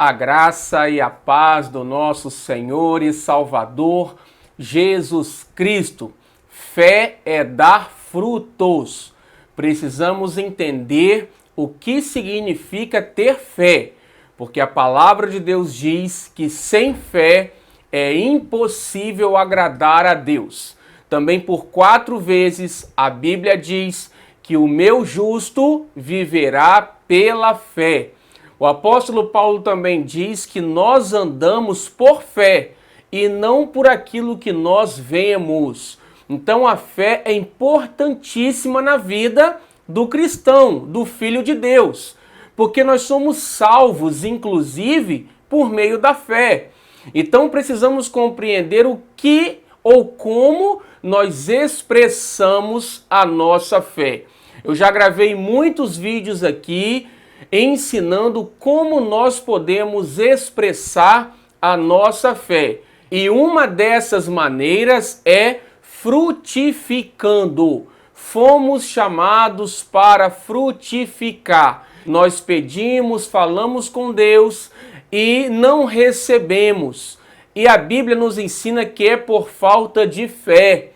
A graça e a paz do nosso Senhor e Salvador Jesus Cristo. Fé é dar frutos. Precisamos entender o que significa ter fé, porque a palavra de Deus diz que sem fé é impossível agradar a Deus. Também por 4 vezes a Bíblia diz que o meu justo viverá pela fé. O apóstolo Paulo também diz que nós andamos por fé e não por aquilo que nós vemos. Então a fé é importantíssima na vida do cristão, do filho de Deus, porque nós somos salvos, inclusive, por meio da fé. Então precisamos compreender o que ou como nós expressamos a nossa fé. Eu já gravei muitos vídeos aqui ensinando como nós podemos expressar a nossa fé. E uma dessas maneiras é frutificando. Fomos chamados para frutificar. Nós pedimos, falamos com Deus e não recebemos. E a Bíblia nos ensina que é por falta de fé.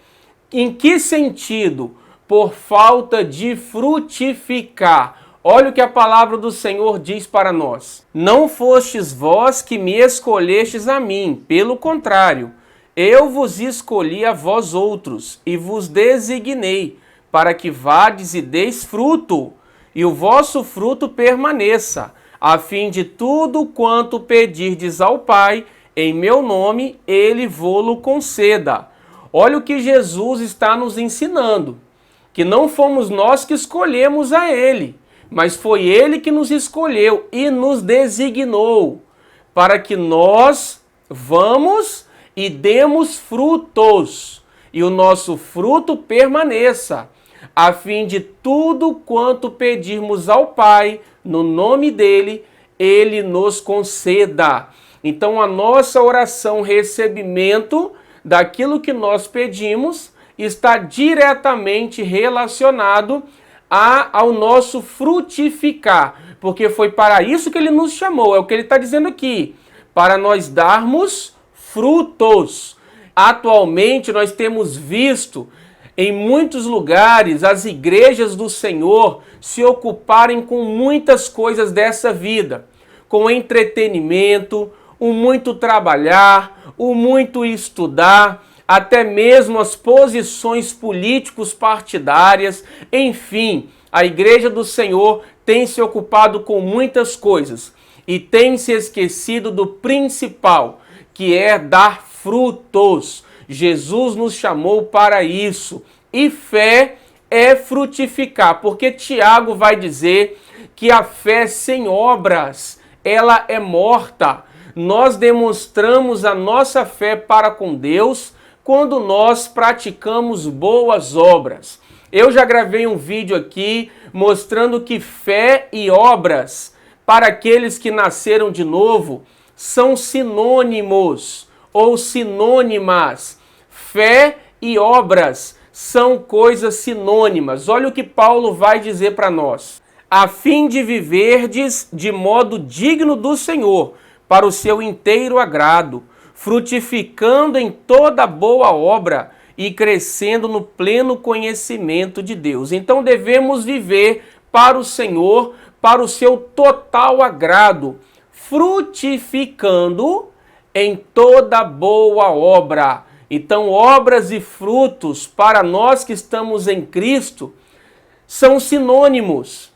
Em que sentido? Por falta de frutificar. Olha o que a palavra do Senhor diz para nós. Não fostes vós que me escolhestes a mim, pelo contrário, eu vos escolhi a vós outros e vos designei, para que vades e deis fruto, e o vosso fruto permaneça, a fim de tudo quanto pedirdes ao Pai, em meu nome, ele vô-lo conceda. Olha o que Jesus está nos ensinando, que não fomos nós que escolhemos a ele, mas foi ele que nos escolheu e nos designou para que nós vamos e demos frutos, e o nosso fruto permaneça, a fim de tudo quanto pedirmos ao Pai, no nome dele, ele nos conceda. Então a nossa oração, recebimento daquilo que nós pedimos, está diretamente relacionado ao nosso frutificar, porque foi para isso que ele nos chamou, é o que ele está dizendo aqui, para nós darmos frutos. Atualmente nós temos visto em muitos lugares as igrejas do Senhor se ocuparem com muitas coisas dessa vida, com entretenimento, o muito trabalhar, o muito estudar, até mesmo as posições políticos partidárias, enfim, a igreja do Senhor tem se ocupado com muitas coisas e tem se esquecido do principal, que é dar frutos. Jesus nos chamou para isso, e fé é frutificar, porque Tiago vai dizer que a fé sem obras, ela é morta. Nós demonstramos a nossa fé para com Deus quando nós praticamos boas obras. Eu já gravei um vídeo aqui mostrando que fé e obras, para aqueles que nasceram de novo, são sinônimos ou sinônimas. Fé e obras são coisas sinônimas. Olha o que Paulo vai dizer para nós. A fim de viverdes de modo digno do Senhor, para o seu inteiro agrado, frutificando em toda boa obra e crescendo no pleno conhecimento de Deus. Então devemos viver para o Senhor, para o seu total agrado, frutificando em toda boa obra. Então, obras e frutos para nós que estamos em Cristo são sinônimos.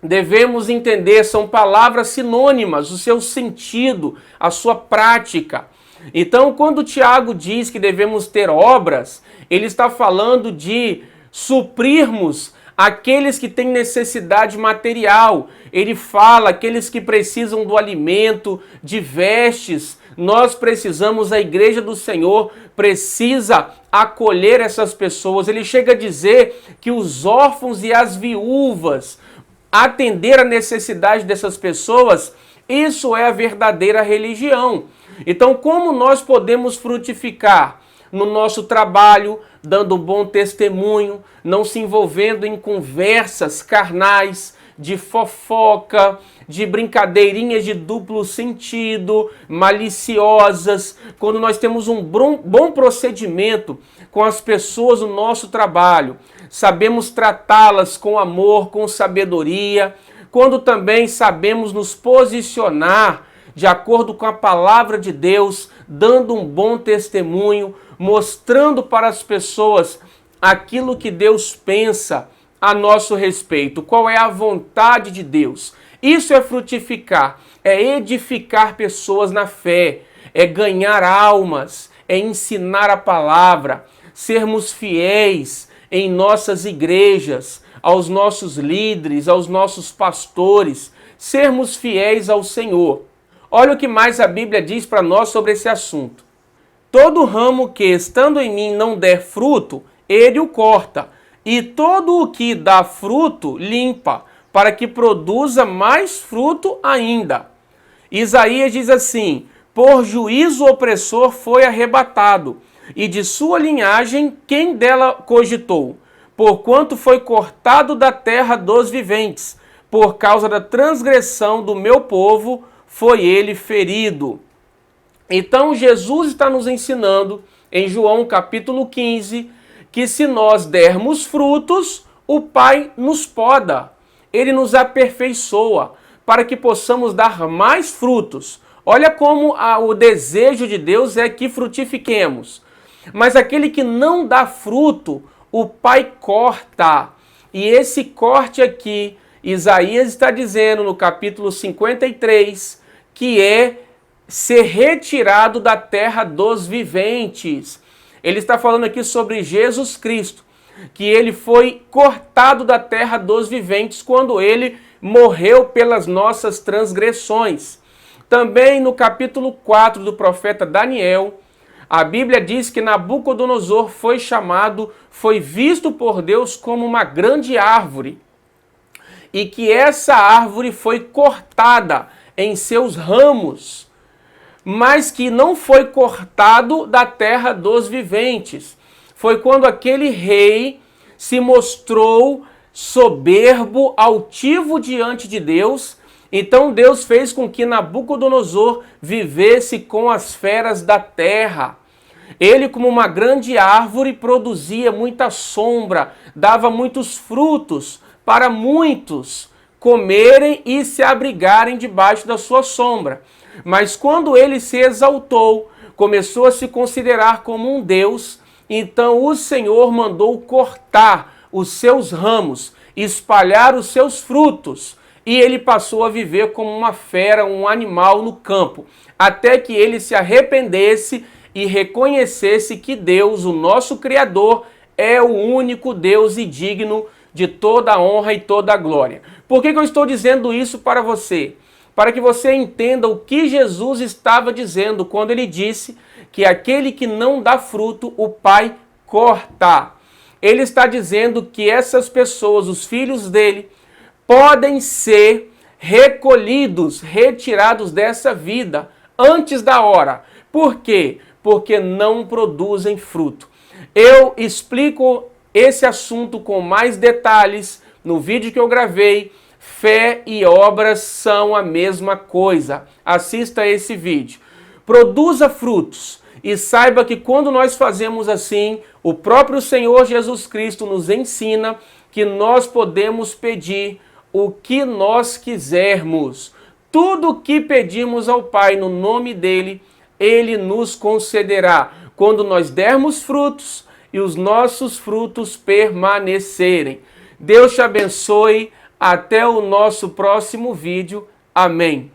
Devemos entender, são palavras sinônimas, o seu sentido, a sua prática. Então, quando Tiago diz que devemos ter obras, ele está falando de suprirmos aqueles que têm necessidade material. Ele fala aqueles que precisam do alimento, de vestes. Nós precisamos, a igreja do Senhor precisa acolher essas pessoas. Ele chega a dizer que os órfãos e as viúvas, atender a necessidade dessas pessoas, isso é a verdadeira religião. Então, como nós podemos frutificar? No nosso trabalho, dando um bom testemunho, não se envolvendo em conversas carnais, de fofoca, de brincadeirinhas de duplo sentido, maliciosas, quando nós temos um bom procedimento com as pessoas no nosso trabalho, sabemos tratá-las com amor, com sabedoria, quando também sabemos nos posicionar de acordo com a palavra de Deus, dando um bom testemunho, mostrando para as pessoas aquilo que Deus pensa a nosso respeito, qual é a vontade de Deus. Isso é frutificar, é edificar pessoas na fé, é ganhar almas, é ensinar a palavra, sermos fiéis em nossas igrejas, aos nossos líderes, aos nossos pastores, sermos fiéis ao Senhor. Olha o que mais a Bíblia diz para nós sobre esse assunto. Todo ramo que, estando em mim, não der fruto, ele o corta, e todo o que dá fruto, limpa, para que produza mais fruto ainda. Isaías diz assim: por juízo opressor foi arrebatado, e de sua linhagem quem dela cogitou? Porquanto foi cortado da terra dos viventes, por causa da transgressão do meu povo, foi ele ferido. Então Jesus está nos ensinando, em João capítulo 15, que se nós dermos frutos, o Pai nos poda. Ele nos aperfeiçoa para que possamos dar mais frutos. Olha como o desejo de Deus é que frutifiquemos. Mas aquele que não dá fruto, o Pai corta. E esse corte aqui, Isaías está dizendo no capítulo 53, que é ser retirado da terra dos viventes. Ele está falando aqui sobre Jesus Cristo, que ele foi cortado da terra dos viventes quando ele morreu pelas nossas transgressões. Também no capítulo 4 do profeta Daniel, a Bíblia diz que Nabucodonosor foi visto por Deus como uma grande árvore, e que essa árvore foi cortada em seus ramos, mas que não foi cortado da terra dos viventes. Foi quando aquele rei se mostrou soberbo, altivo diante de Deus. Então Deus fez com que Nabucodonosor vivesse com as feras da terra. Ele, como uma grande árvore, produzia muita sombra, dava muitos frutos para muitos comerem e se abrigarem debaixo da sua sombra. Mas quando ele se exaltou, começou a se considerar como um Deus, então o Senhor mandou cortar os seus ramos, espalhar os seus frutos, e ele passou a viver como uma fera, um animal no campo, até que ele se arrependesse e reconhecesse que Deus, o nosso Criador, é o único Deus e digno de toda a honra e toda a glória. Por que eu estou dizendo isso para você? Para que você entenda o que Jesus estava dizendo quando ele disse que aquele que não dá fruto, o Pai corta. Ele está dizendo que essas pessoas, os filhos dele, podem ser recolhidos, retirados dessa vida antes da hora. Por quê? Porque não produzem fruto. Eu explico esse assunto com mais detalhes no vídeo que eu gravei. Fé e obras são a mesma coisa. Assista esse vídeo. Produza frutos e saiba que quando nós fazemos assim, o próprio Senhor Jesus Cristo nos ensina que nós podemos pedir o que nós quisermos. Tudo o que pedimos ao Pai no nome dele, ele nos concederá. Quando nós dermos frutos e os nossos frutos permanecerem. Deus te abençoe. Até o nosso próximo vídeo. Amém.